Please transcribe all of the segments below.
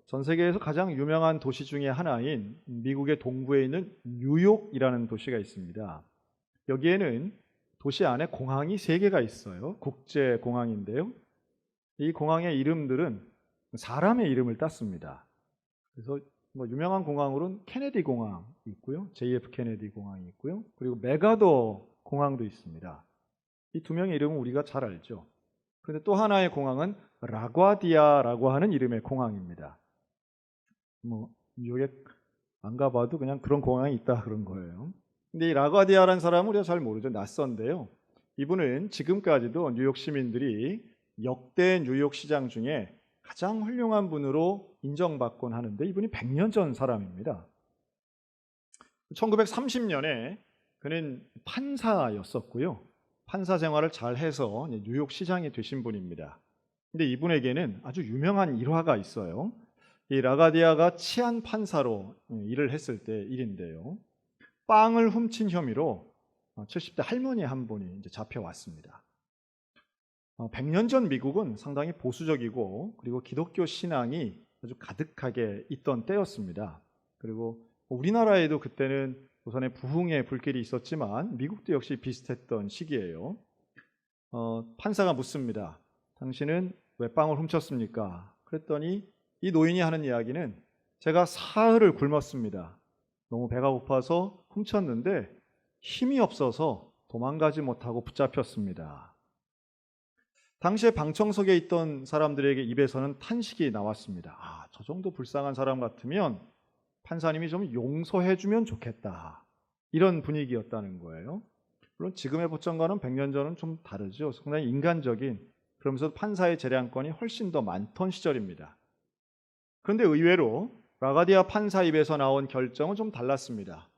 전 세계에서 가장 유명한 도시 중에 하나인 미국의 동부에 있는 뉴욕이라는 도시가 있습니다. 여기에는 도시 안에 공항이 3개가 있어요. 국제공항인데요. 이 공항의 이름들은 사람의 이름을 땄습니다. 그래서 유명한 공항으로는 케네디 공항이 있고요. JF 케네디 공항이 있고요. 그리고 메가더 공항도 있습니다. 이 2명의 이름은 우리가 잘 알죠. 그런데 또 하나의 공항은 라과디아라고 하는 이름의 공항입니다. 뉴욕에 안 가봐도 그냥 그런 공항이 있다 그런 거예요. 근데 이 라과디아라는 사람은 우리가 잘 모르죠. 낯선데요. 이분은 지금까지도 뉴욕 시민들이 역대 뉴욕 시장 중에 가장 훌륭한 분으로 인정받곤 하는데 이분이 100년 전 사람입니다. 1930년에 그는 판사였었고요. 판사 생활을 잘 해서 뉴욕 시장이 되신 분입니다. 근데 이분에게는 아주 유명한 일화가 있어요. 이 라가디아가 치안 판사로 일을 했을 때 일인데요. 빵을 훔친 혐의로 70대 할머니 한 분이 이제 잡혀왔습니다. 100년 전 미국은 상당히 보수적이고 그리고 기독교 신앙이 아주 가득하게 있던 때였습니다. 그리고 우리나라에도 그때는 우선의 부흥의 불길이 있었지만 미국도 역시 비슷했던 시기예요. 판사가 묻습니다. 당신은 왜 빵을 훔쳤습니까? 그랬더니 이 노인이 하는 이야기는 제가 사흘을 굶었습니다. 너무 배가 고파서 훔쳤는데 힘이 없어서 도망가지 못하고 붙잡혔습니다. 당시에 방청석에 있던 사람들에게 입에서는 탄식이 나왔습니다. 저 정도 불쌍한 사람 같으면 판사님이 좀 용서해주면 좋겠다. 이런 분위기였다는 거예요. 물론 지금의 법정과는 100년 전은 좀 다르죠. 상당히 인간적인, 그러면서 판사의 재량권이 훨씬 더 많던 시절입니다. 그런데 의외로 라가디아 판사 입에서 나온 결정은 좀 달랐습니다.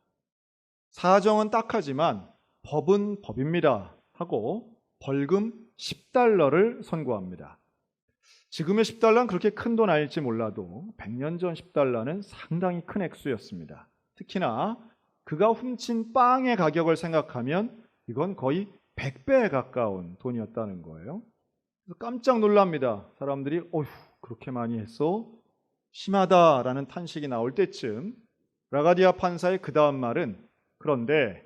사정은 딱하지만 법은 법입니다 하고 벌금 10달러를 선고합니다. 지금의 10달러는 그렇게 큰 돈 아닐지 몰라도 100년 전 10달러는 상당히 큰 액수였습니다. 특히나 그가 훔친 빵의 가격을 생각하면 이건 거의 100배에 가까운 돈이었다는 거예요. 그래서 깜짝 놀랍니다. 사람들이 어휴 그렇게 많이 했어? 심하다라는 탄식이 나올 때쯤 라가디아 판사의 그 다음 말은 그런데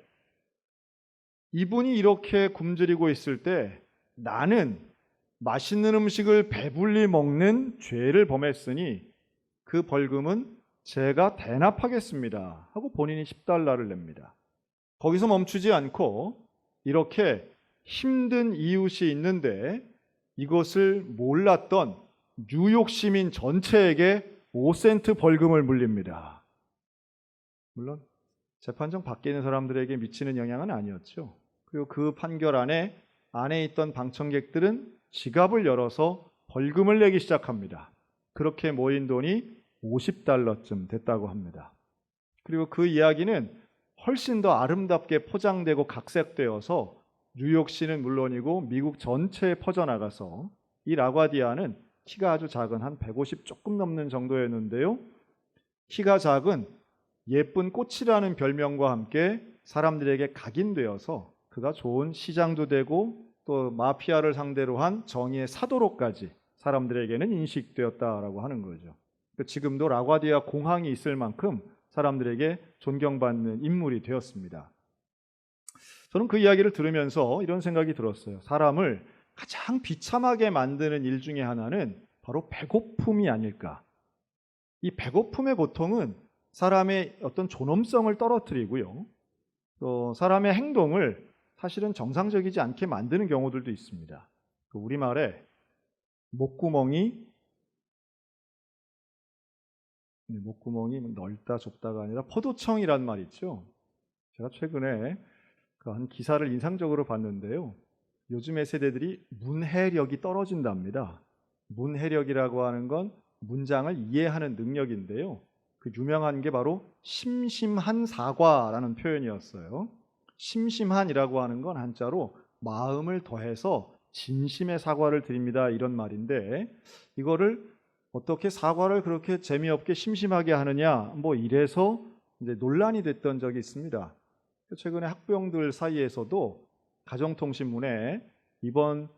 이분이 이렇게 굶주리고 있을 때 나는 맛있는 음식을 배불리 먹는 죄를 범했으니 그 벌금은 제가 대납하겠습니다 하고 본인이 10달러를 냅니다. 거기서 멈추지 않고 이렇게 힘든 이웃이 있는데 이것을 몰랐던 뉴욕 시민 전체에게 5센트 벌금을 물립니다. 물론 재판정 밖에 있는 사람들에게 미치는 영향은 아니었죠. 그리고 그 판결 안에 있던 방청객들은 지갑을 열어서 벌금을 내기 시작합니다. 그렇게 모인 돈이 50달러쯤 됐다고 합니다. 그리고 그 이야기는 훨씬 더 아름답게 포장되고 각색되어서 뉴욕시는 물론이고 미국 전체에 퍼져나가서 이 라과디아는 키가 아주 작은 한 150 조금 넘는 정도였는데요. 키가 작은 예쁜 꽃이라는 별명과 함께 사람들에게 각인되어서 그가 좋은 시장도 되고 또 마피아를 상대로 한 정의의 사도로까지 사람들에게는 인식되었다라고 하는 거죠. 지금도 라과디아 공항이 있을 만큼 사람들에게 존경받는 인물이 되었습니다. 저는 그 이야기를 들으면서 이런 생각이 들었어요. 사람을 가장 비참하게 만드는 일 중에 하나는 바로 배고픔이 아닐까. 이 배고픔의 고통은 사람의 어떤 존엄성을 떨어뜨리고요. 또 사람의 행동을 사실은 정상적이지 않게 만드는 경우들도 있습니다. 우리말에 목구멍이 넓다 좁다가 아니라 포도청이란 말 있죠. 제가 최근에 한 기사를 인상적으로 봤는데요. 요즘의 세대들이 문해력이 떨어진답니다. 문해력이라고 하는 건 문장을 이해하는 능력인데요. 그 유명한 게 바로 심심한 사과라는 표현이었어요. 심심한이라고 하는 건 한자로 마음을 더해서 진심의 사과를 드립니다 이런 말인데 이거를 어떻게 사과를 그렇게 재미없게 심심하게 하느냐 이래서 이제 논란이 됐던 적이 있습니다. 최근에 학부형들 사이에서도 가정통신문에 이번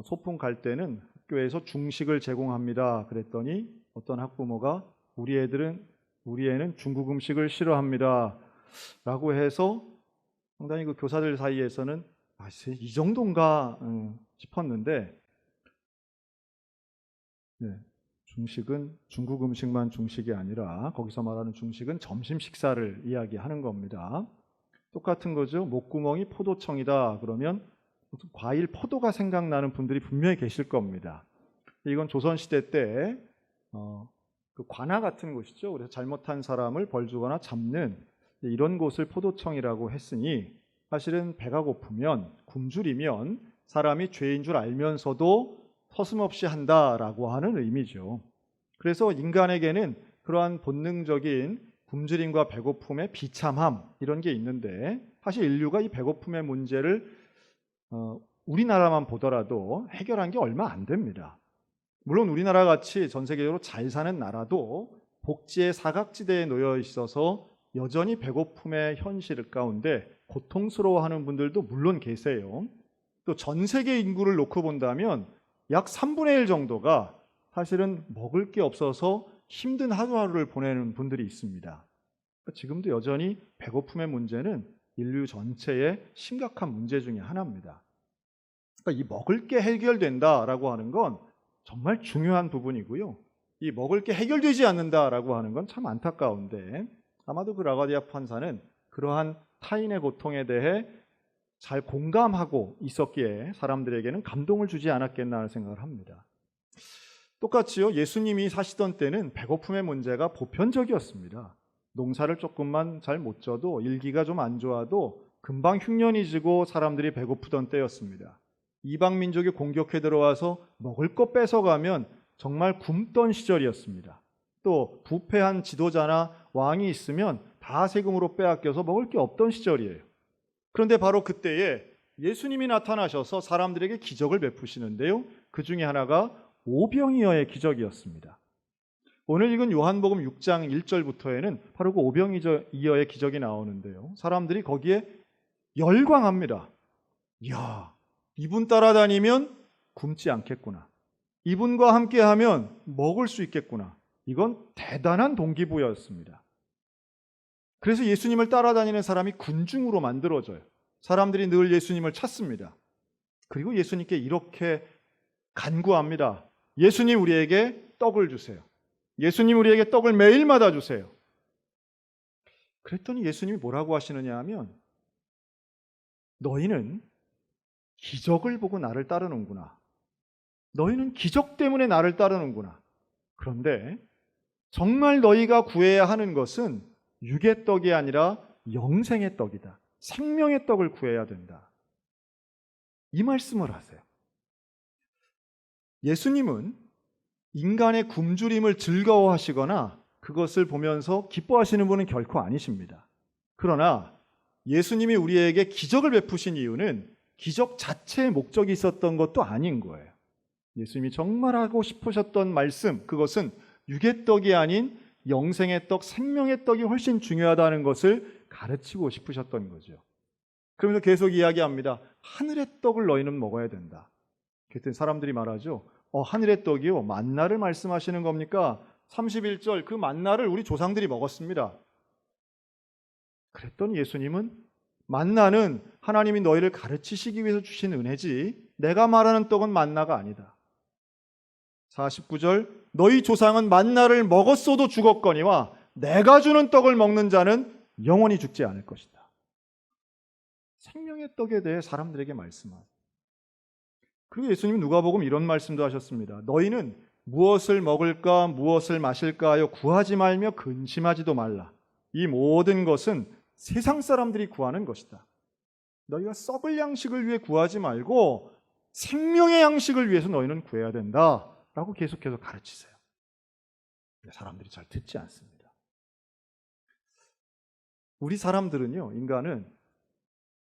소풍 갈 때는 학교에서 중식을 제공합니다 그랬더니 어떤 학부모가 우리 애는 중국 음식을 싫어합니다 라고 해서 상당히 그 교사들 사이에서는 이 정도인가 싶었는데, 네, 중식은 중국 음식만 중식이 아니라 거기서 말하는 중식은 점심 식사를 이야기하는 겁니다. 똑같은 거죠. 목구멍이 포도청이다 그러면 과일 포도가 생각나는 분들이 분명히 계실 겁니다. 이건 조선시대 때 그 관아 같은 곳이죠. 그래서 잘못한 사람을 벌 주거나 잡는 이런 곳을 포도청이라고 했으니, 사실은 배가 고프면, 굶주리면 사람이 죄인 줄 알면서도 서슴없이 한다라고 하는 의미죠. 그래서 인간에게는 그러한 본능적인 굶주림과 배고픔의 비참함, 이런 게 있는데, 사실 인류가 이 배고픔의 문제를 우리나라만 보더라도 해결한 게 얼마 안 됩니다. 물론 우리나라 같이 전 세계적으로 잘 사는 나라도 복지의 사각지대에 놓여 있어서 여전히 배고픔의 현실 가운데 고통스러워하는 분들도 물론 계세요. 또 전 세계 인구를 놓고 본다면 약 3분의 1 정도가 사실은 먹을 게 없어서 힘든 하루하루를 보내는 분들이 있습니다. 지금도 여전히 배고픔의 문제는 인류 전체의 심각한 문제 중에 하나입니다. 그러니까 이 먹을 게 해결된다라고 하는 건 정말 중요한 부분이고요. 이 먹을 게 해결되지 않는다라고 하는 건 참 안타까운데, 아마도 그 라가디아 판사는 그러한 타인의 고통에 대해 잘 공감하고 있었기에 사람들에게는 감동을 주지 않았겠나 하는 생각을 합니다. 똑같이요, 예수님이 사시던 때는 배고픔의 문제가 보편적이었습니다. 농사를 조금만 잘 못 져도, 일기가 좀 안 좋아도 금방 흉년이 지고 사람들이 배고프던 때였습니다. 이방 민족이 공격해 들어와서 먹을 것 뺏어가면 정말 굶던 시절이었습니다. 또 부패한 지도자나 왕이 있으면 다 세금으로 빼앗겨서 먹을 게 없던 시절이에요. 그런데 바로 그때에 예수님이 나타나셔서 사람들에게 기적을 베푸시는데요, 그 중에 하나가 오병이어의 기적이었습니다. 오늘 읽은 요한복음 6장 1절부터에는 바로 그 오병이어의 기적이 나오는데요, 사람들이 거기에 열광합니다. 이야, 이분 따라다니면 굶지 않겠구나, 이분과 함께하면 먹을 수 있겠구나, 이건 대단한 동기부여였습니다. 그래서 예수님을 따라다니는 사람이 군중으로 만들어져요. 사람들이 늘 예수님을 찾습니다. 그리고 예수님께 이렇게 간구합니다. 예수님, 우리에게 떡을 주세요. 예수님, 우리에게 떡을 매일마다 주세요. 그랬더니 예수님이 뭐라고 하시느냐 하면, 너희는 기적을 보고 나를 따르는구나. 너희는 기적 때문에 나를 따르는구나. 그런데 정말 너희가 구해야 하는 것은 육의 떡이 아니라 영생의 떡이다. 생명의 떡을 구해야 된다. 이 말씀을 하세요. 예수님은 인간의 굶주림을 즐거워하시거나 그것을 보면서 기뻐하시는 분은 결코 아니십니다. 그러나 예수님이 우리에게 기적을 베푸신 이유는 기적 자체의 목적이 있었던 것도 아닌 거예요. 예수님이 정말 하고 싶으셨던 말씀, 그것은 육의 떡이 아닌 영생의 떡, 생명의 떡이 훨씬 중요하다는 것을 가르치고 싶으셨던 거죠. 그러면서 계속 이야기합니다. 하늘의 떡을 너희는 먹어야 된다. 그랬더니 사람들이 말하죠. 하늘의 떡이요? 만나를 말씀하시는 겁니까? 31절, 그 만나를 우리 조상들이 먹었습니다. 그랬더니 예수님은 만나는 하나님이 너희를 가르치시기 위해서 주신 은혜지 내가 말하는 떡은 만나가 아니다. 49절, 너희 조상은 만나를 먹었어도 죽었거니와 내가 주는 떡을 먹는 자는 영원히 죽지 않을 것이다. 생명의 떡에 대해 사람들에게 말씀하세요. 그리고 예수님은 누가복음 이런 말씀도 하셨습니다. 너희는 무엇을 먹을까 무엇을 마실까 하여 구하지 말며 근심하지도 말라. 이 모든 것은 세상 사람들이 구하는 것이다. 너희가 썩을 양식을 위해 구하지 말고 생명의 양식을 위해서 너희는 구해야 된다 라고 계속해서 가르치세요. 근데 사람들이 잘 듣지 않습니다. 우리 사람들은요, 인간은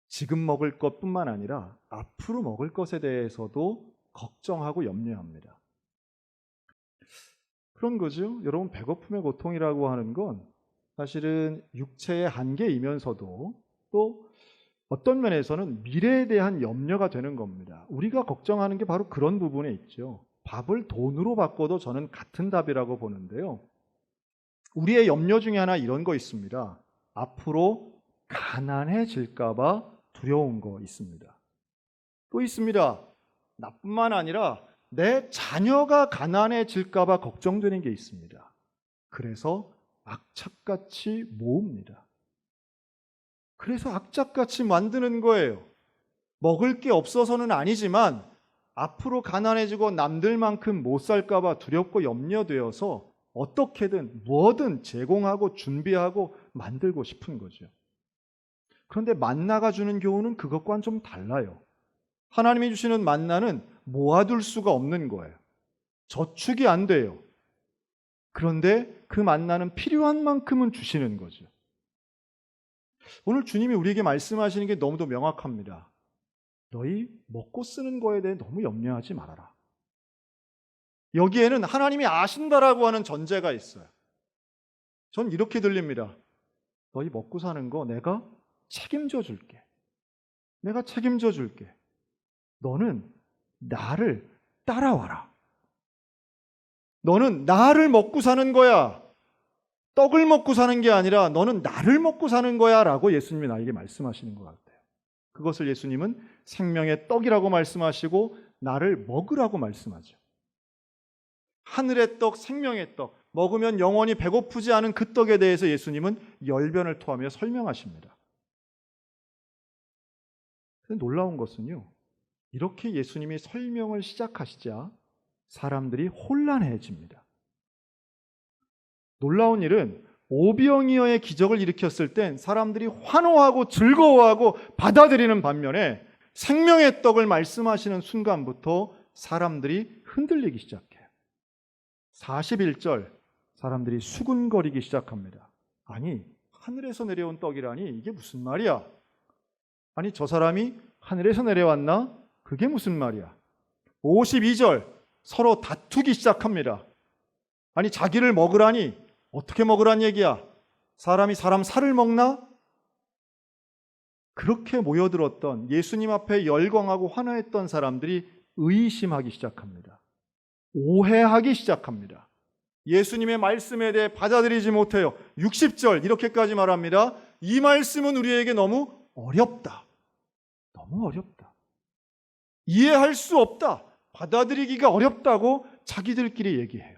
지금 먹을 것뿐만 아니라 앞으로 먹을 것에 대해서도 걱정하고 염려합니다. 그런 거죠. 여러분, 배고픔의 고통이라고 하는 건 사실은 육체의 한계이면서도 또 어떤 면에서는 미래에 대한 염려가 되는 겁니다. 우리가 걱정하는 게 바로 그런 부분에 있죠. 밥을 돈으로 바꿔도 저는 같은 답이라고 보는데요. 우리의 염려 중에 하나 이런 거 있습니다. 앞으로 가난해질까 봐 두려운 거 있습니다. 또 있습니다. 나뿐만 아니라 내 자녀가 가난해질까 봐 걱정되는 게 있습니다. 그래서 악착같이 모읍니다. 그래서 악착같이 만드는 거예요. 먹을 게 없어서는 아니지만 앞으로 가난해지고 남들만큼 못 살까 봐 두렵고 염려되어서 어떻게든 뭐든 제공하고 준비하고 만들고 싶은 거죠. 그런데 만나가 주는 교훈은 그것과는 좀 달라요. 하나님이 주시는 만나는 모아둘 수가 없는 거예요. 저축이 안 돼요. 그런데 그 만나는 필요한 만큼은 주시는 거죠. 오늘 주님이 우리에게 말씀하시는 게 너무도 명확합니다. 너희 먹고 쓰는 거에 대해 너무 염려하지 말아라. 여기에는 하나님이 아신다라고 하는 전제가 있어요. 전 이렇게 들립니다. 너희 먹고 사는 거 내가 책임져 줄게. 내가 책임져 줄게. 너는 나를 따라와라. 너는 나를 먹고 사는 거야. 떡을 먹고 사는 게 아니라 너는 나를 먹고 사는 거야 라고 예수님이 나에게 말씀하시는 것 같아요. 그것을 예수님은 생명의 떡이라고 말씀하시고 나를 먹으라고 말씀하죠. 하늘의 떡, 생명의 떡, 먹으면 영원히 배고프지 않은 그 떡에 대해서 예수님은 열변을 토하며 설명하십니다. 그런데 놀라운 것은요, 이렇게 예수님이 설명을 시작하시자 사람들이 혼란해집니다. 놀라운 일은 오병이어의 기적을 일으켰을 땐 사람들이 환호하고 즐거워하고 받아들이는 반면에 생명의 떡을 말씀하시는 순간부터 사람들이 흔들리기 시작해요. 41절 사람들이 수군거리기 시작합니다. 아니, 하늘에서 내려온 떡이라니 이게 무슨 말이야? 아니, 저 사람이 하늘에서 내려왔나? 그게 무슨 말이야? 52절 서로 다투기 시작합니다. 아니, 자기를 먹으라니 어떻게 먹으란 얘기야? 사람이 사람 살을 먹나? 그렇게 모여들었던 예수님 앞에 열광하고 환호했던 사람들이 의심하기 시작합니다. 오해하기 시작합니다. 예수님의 말씀에 대해 받아들이지 못해요. 60절 이렇게까지 말합니다. 이 말씀은 우리에게 너무 어렵다. 너무 어렵다. 이해할 수 없다. 받아들이기가 어렵다고 자기들끼리 얘기해요.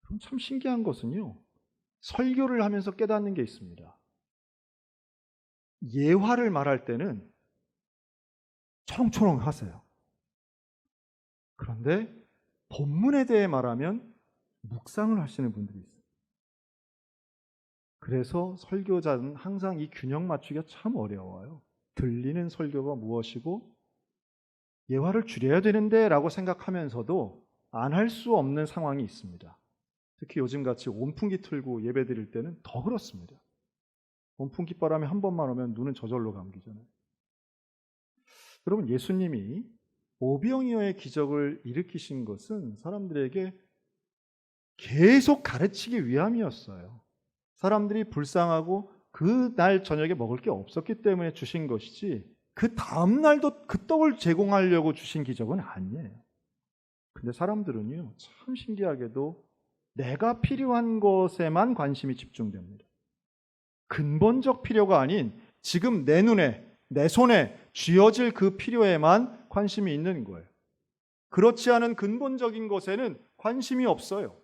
그럼 참 신기한 것은요, 설교를 하면서 깨닫는 게 있습니다. 예화를 말할 때는 초롱초롱 하세요. 그런데 본문에 대해 말하면 묵상을 하시는 분들이 있어요. 그래서 설교자는 항상 이 균형 맞추기가 참 어려워요. 들리는 설교가 무엇이고 예화를 줄여야 되는데 라고 생각하면서도 안 할 수 없는 상황이 있습니다. 특히 요즘같이 온풍기 틀고 예배 드릴 때는 더 그렇습니다. 온풍기 바람이 한 번만 오면 눈은 저절로 감기잖아요. 여러분, 예수님이 오병이어의 기적을 일으키신 것은 사람들에게 계속 가르치기 위함이었어요. 사람들이 불쌍하고 그 날 저녁에 먹을 게 없었기 때문에 주신 것이지 그 다음 날도 그 떡을 제공하려고 주신 기적은 아니에요. 근데 사람들은요, 참 신기하게도 내가 필요한 것에만 관심이 집중됩니다. 근본적 필요가 아닌 지금 내 눈에, 내 손에 쥐어질 그 필요에만 관심이 있는 거예요. 그렇지 않은 근본적인 것에는 관심이 없어요.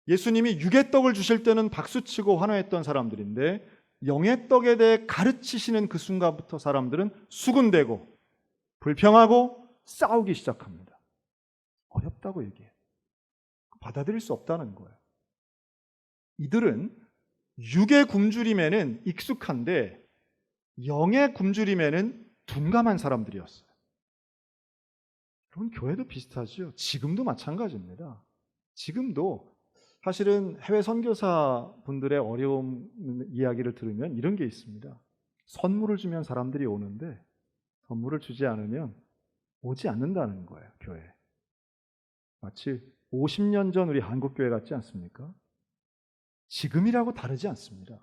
예수님이 육의 떡을 주실 때는 박수치고 환호했던 사람들인데 영의 떡에 대해 가르치시는 그 순간부터 사람들은 수군대고 불평하고 싸우기 시작합니다. 어렵다고 얘기해요. 받아들일 수 없다는 거예요. 이들은 육의 굶주림에는 익숙한데 영의 굶주림에는 둔감한 사람들이었어요. 여러분, 교회도 비슷하죠. 지금도 마찬가지입니다. 지금도 사실은 해외 선교사 분들의 어려움 이야기를 들으면 이런 게 있습니다. 선물을 주면 사람들이 오는데 선물을 주지 않으면 오지 않는다는 거예요, 교회에. 마치 50년 전 우리 한국교회 같지 않습니까? 지금이라고 다르지 않습니다.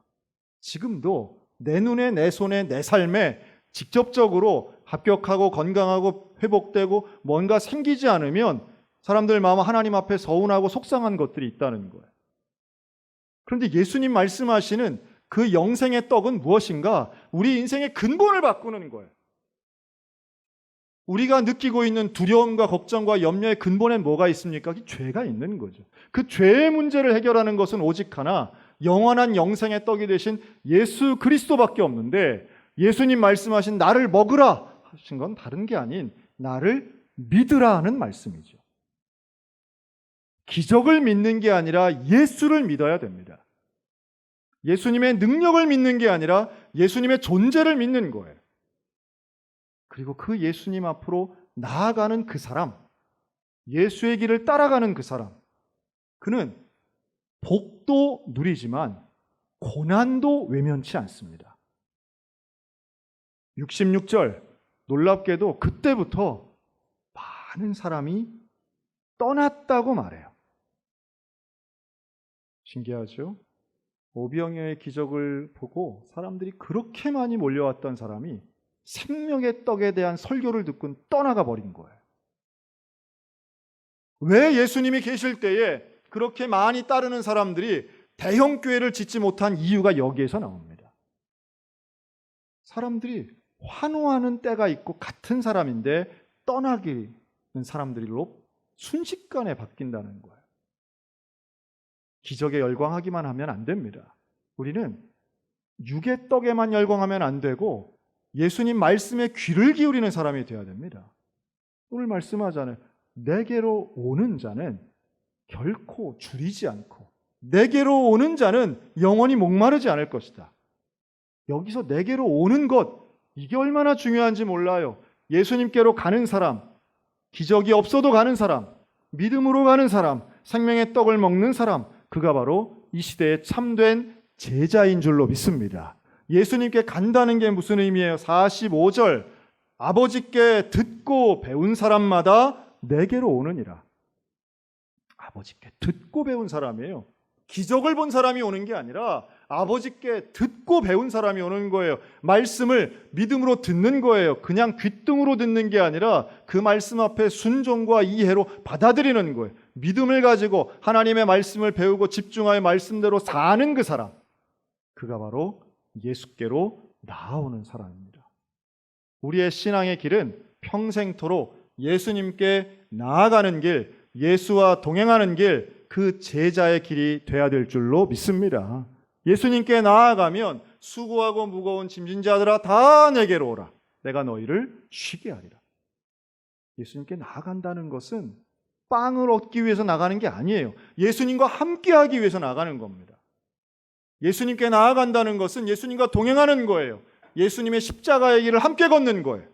지금도 내 눈에, 내 손에, 내 삶에 직접적으로 합격하고 건강하고 회복되고 뭔가 생기지 않으면 사람들 마음 하나님 앞에 서운하고 속상한 것들이 있다는 거예요. 그런데 예수님 말씀하시는 그 영생의 떡은 무엇인가? 우리 인생의 근본을 바꾸는 거예요. 우리가 느끼고 있는 두려움과 걱정과 염려의 근본엔 뭐가 있습니까? 죄가 있는 거죠. 그 죄의 문제를 해결하는 것은 오직 하나, 영원한 영생의 떡이 되신 예수 그리스도밖에 없는데, 예수님 말씀하신 나를 먹으라 하신 건 다른 게 아닌 나를 믿으라 하는 말씀이죠. 기적을 믿는 게 아니라 예수를 믿어야 됩니다. 예수님의 능력을 믿는 게 아니라 예수님의 존재를 믿는 거예요. 그리고 그 예수님 앞으로 나아가는 그 사람, 예수의 길을 따라가는 그 사람, 그는 복도 누리지만 고난도 외면치 않습니다. 66절, 놀랍게도 그때부터 많은 사람이 떠났다고 말해요. 신기하죠? 오병이어의 기적을 보고 사람들이 그렇게 많이 몰려왔던 사람이 생명의 떡에 대한 설교를 듣고 떠나가 버린 거예요. 왜 예수님이 계실 때에 그렇게 많이 따르는 사람들이 대형 교회를 짓지 못한 이유가 여기에서 나옵니다. 사람들이 환호하는 때가 있고 같은 사람인데 떠나기는 사람들로 순식간에 바뀐다는 거예요. 기적에 열광하기만 하면 안 됩니다. 우리는 육의 떡에만 열광하면 안 되고 예수님 말씀에 귀를 기울이는 사람이 되어야 됩니다. 오늘 말씀하잖아요. 내게로 오는 자는 결코 줄이지 않고 내게로 오는 자는 영원히 목마르지 않을 것이다. 여기서 내게로 오는 것, 이게 얼마나 중요한지 몰라요. 예수님께로 가는 사람, 기적이 없어도 가는 사람, 믿음으로 가는 사람, 생명의 떡을 먹는 사람, 그가 바로 이 시대의 참된 제자인 줄로 믿습니다. 예수님께 간다는 게 무슨 의미예요? 45절, 아버지께 듣고 배운 사람마다 내게로 오느니라. 아버지께 듣고 배운 사람이에요. 기적을 본 사람이 오는 게 아니라 아버지께 듣고 배운 사람이 오는 거예요. 말씀을 믿음으로 듣는 거예요. 그냥 귓등으로 듣는 게 아니라 그 말씀 앞에 순종과 이해로 받아들이는 거예요. 믿음을 가지고 하나님의 말씀을 배우고 집중하여 말씀대로 사는 그 사람, 그가 바로 예수께로 나아오는 사람입니다. 우리의 신앙의 길은 평생토록 예수님께 나아가는 길, 예수와 동행하는 길, 그 제자의 길이 돼야 될 줄로 믿습니다. 예수님께 나아가면 수고하고 무거운 짐진 자들아 다 내게로 오라. 내가 너희를 쉬게 하리라. 예수님께 나아간다는 것은 빵을 얻기 위해서 나가는 게 아니에요. 예수님과 함께하기 위해서 나가는 겁니다. 예수님께 나아간다는 것은 예수님과 동행하는 거예요. 예수님의 십자가의 길을 함께 걷는 거예요.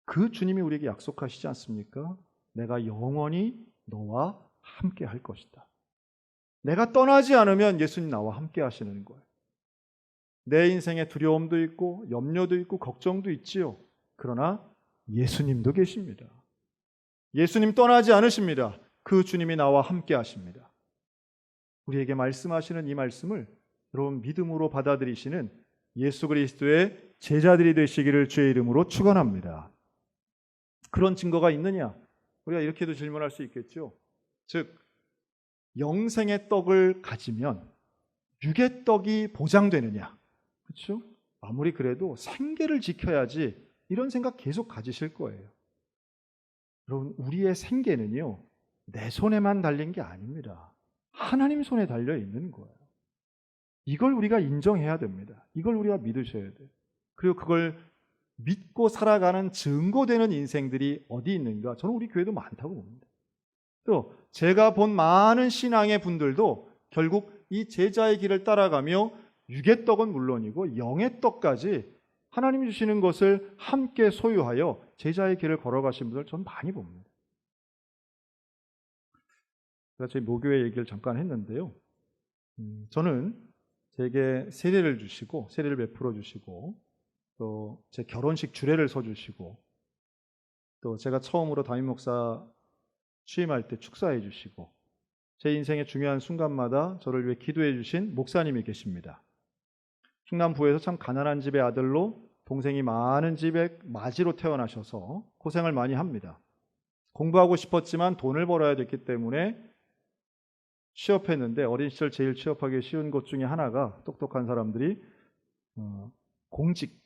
그 주님이 우리에게 약속하시지 않습니까? 내가 영원히 너와 함께 할 것이다. 내가 떠나지 않으면 예수님 나와 함께 하시는 거예요. 내 인생에 두려움도 있고 염려도 있고 걱정도 있지요. 그러나 예수님도 계십니다. 예수님 떠나지 않으십니다. 그 주님이 나와 함께 하십니다. 우리에게 말씀하시는 이 말씀을 여러분 믿음으로 받아들이시는 예수 그리스도의 제자들이 되시기를 주의 이름으로 축원합니다. 그런 증거가 있느냐? 우리가 이렇게도 질문할 수 있겠죠. 즉 영생의 떡을 가지면 육의 떡이 보장되느냐? 그렇죠? 아무리 그래도 생계를 지켜야지 이런 생각 계속 가지실 거예요. 여러분 우리의 생계는요 내 손에만 달린 게 아닙니다. 하나님 손에 달려 있는 거예요. 이걸 우리가 인정해야 됩니다. 이걸 우리가 믿으셔야 돼요. 그리고 그걸 믿고 살아가는 증거되는 인생들이 어디 있는가? 저는 우리 교회도 많다고 봅니다. 또 제가 본 많은 신앙의 분들도 결국 이 제자의 길을 따라가며 육의 떡은 물론이고 영의 떡까지 하나님이 주시는 것을 함께 소유하여 제자의 길을 걸어가신 분들 저는 많이 봅니다. 제가 제 모교회 얘기를 잠깐 했는데요. 저는 제게 세례를 주시고 세례를 베풀어 주시고 또 제 결혼식 주례를 서주시고 또 제가 처음으로 담임 목사 취임할 때 축사해 주시고 제 인생의 중요한 순간마다 저를 위해 기도해 주신 목사님이 계십니다. 충남부에서 참 가난한 집의 아들로 동생이 많은 집의 마지로 태어나셔서 고생을 많이 합니다. 공부하고 싶었지만 돈을 벌어야 됐기 때문에 취업했는데 어린 시절 제일 취업하기 쉬운 곳 중에 하나가 똑똑한 사람들이 공직,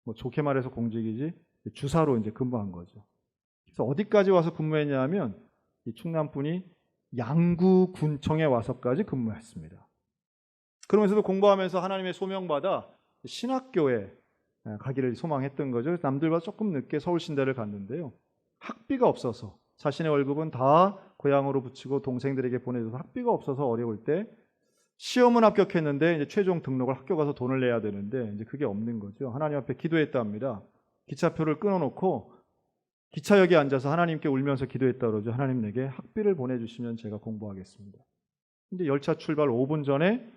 뭐 좋게 말해서 공직이지 주사로 이제 근무한 거죠. 그래서 어디까지 와서 근무했냐면 이 충남분이 양구군청에 와서까지 근무했습니다. 그러면서도 공부하면서 하나님의 소명받아 신학교에 가기를 소망했던 거죠. 그래서 남들보다 조금 늦게 서울신대를 갔는데요. 학비가 없어서 자신의 월급은 다 고향으로 붙이고 동생들에게 보내줘서 학비가 없어서 어려울 때 시험은 합격했는데 이제 최종 등록을 학교 가서 돈을 내야 되는데 이제 그게 없는 거죠. 하나님 앞에 기도했답니다. 기차표를 끊어놓고 기차역에 앉아서 하나님께 울면서 기도했다 그러죠. 하나님 내게 학비를 보내주시면 제가 공부하겠습니다. 근데 열차 출발 5분 전에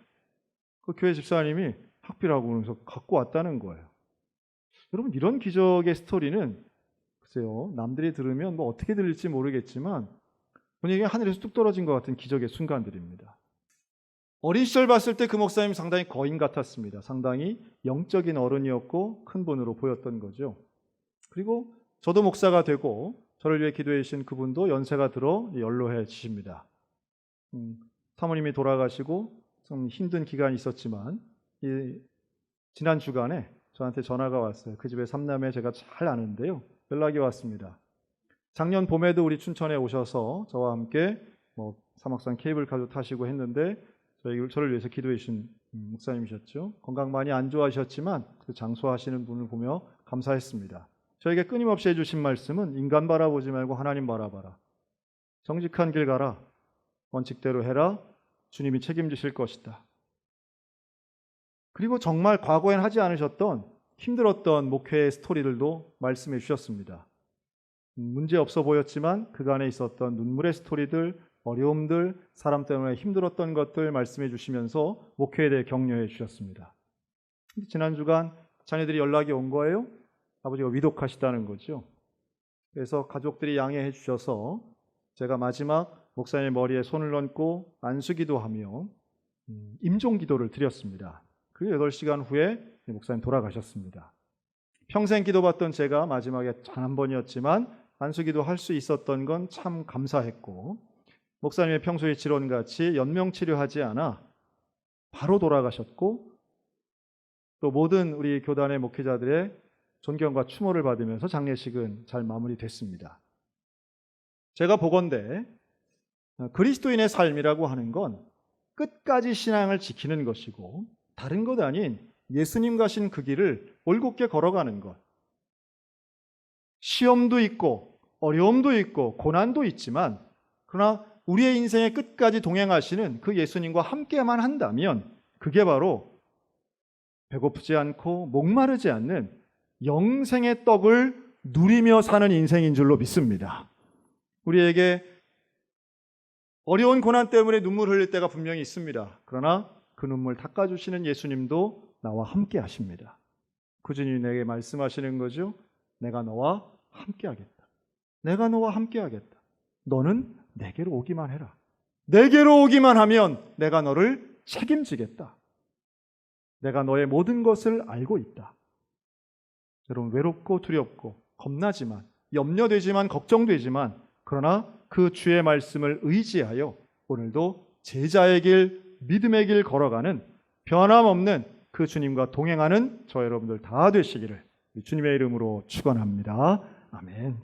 그 교회 집사님이 학비라고 그러면서 갖고 왔다는 거예요. 여러분 이런 기적의 스토리는 글쎄요 남들이 들으면 뭐 어떻게 들릴지 모르겠지만 분위기가 하늘에서 뚝 떨어진 것 같은 기적의 순간들입니다. 어린 시절 봤을 때 그 목사님 상당히 거인 같았습니다. 상당히 영적인 어른이었고 큰 분으로 보였던 거죠. 그리고 저도 목사가 되고 저를 위해 기도해 주신 그분도 연세가 들어 연로해지십니다. 사모님이 돌아가시고 좀 힘든 기간이 있었지만 지난 주간에 저한테 전화가 왔어요. 그 집에 삼남매 제가 잘 아는데요. 연락이 왔습니다. 작년 봄에도 우리 춘천에 오셔서 저와 함께 사막산 케이블카도 타시고 했는데 저를 위해서 기도해 주신 목사님이셨죠. 건강 많이 안 좋아하셨지만 그 장수하시는 분을 보며 감사했습니다. 저에게 끊임없이 해주신 말씀은 인간 바라보지 말고 하나님 바라봐라. 정직한 길 가라. 원칙대로 해라. 주님이 책임지실 것이다. 그리고 정말 과거엔 하지 않으셨던 힘들었던 목회의 스토리들도 말씀해 주셨습니다. 문제 없어 보였지만 그간에 있었던 눈물의 스토리들, 어려움들, 사람 때문에 힘들었던 것들 말씀해 주시면서 목회에 대해 격려해 주셨습니다. 지난 주간 자녀들이 연락이 온 거예요. 아버지가 위독하시다는 거죠. 그래서 가족들이 양해해 주셔서 제가 마지막 목사님의 머리에 손을 얹고 안수기도하며 임종기도를 드렸습니다. 그 8시간 후에 목사님 돌아가셨습니다. 평생 기도받던 제가 마지막에 단 한 번이었지만 안수기도 할 수 있었던 건 참 감사했고 목사님의 평소의 질원같이 연명치료하지 않아 바로 돌아가셨고 또 모든 우리 교단의 목회자들의 존경과 추모를 받으면서 장례식은 잘 마무리됐습니다. 제가 보건대 그리스도인의 삶이라고 하는 건 끝까지 신앙을 지키는 것이고 다른 것 아닌 예수님 가신 그 길을 올곧게 걸어가는 것. 시험도 있고 어려움도 있고 고난도 있지만 그러나 우리의 인생의 끝까지 동행하시는 그 예수님과 함께만 한다면 그게 바로 배고프지 않고 목마르지 않는 영생의 떡을 누리며 사는 인생인 줄로 믿습니다. 우리에게 어려운 고난 때문에 눈물 흘릴 때가 분명히 있습니다. 그러나 그 눈물 닦아주시는 예수님도 나와 함께 하십니다. 꾸준히 내게 말씀하시는 거죠. 내가 너와 함께 하겠다. 내가 너와 함께 하겠다. 너는 내게로 오기만 해라. 내게로 오기만 하면 내가 너를 책임지겠다. 내가 너의 모든 것을 알고 있다. 여러분 외롭고 두렵고 겁나지만 염려되지만 걱정되지만 그러나 그 주의 말씀을 의지하여 오늘도 제자의 길, 믿음의 길 걸어가는 변함없는 그 주님과 동행하는 저 여러분들 다 되시기를 주님의 이름으로 축원합니다. 아멘.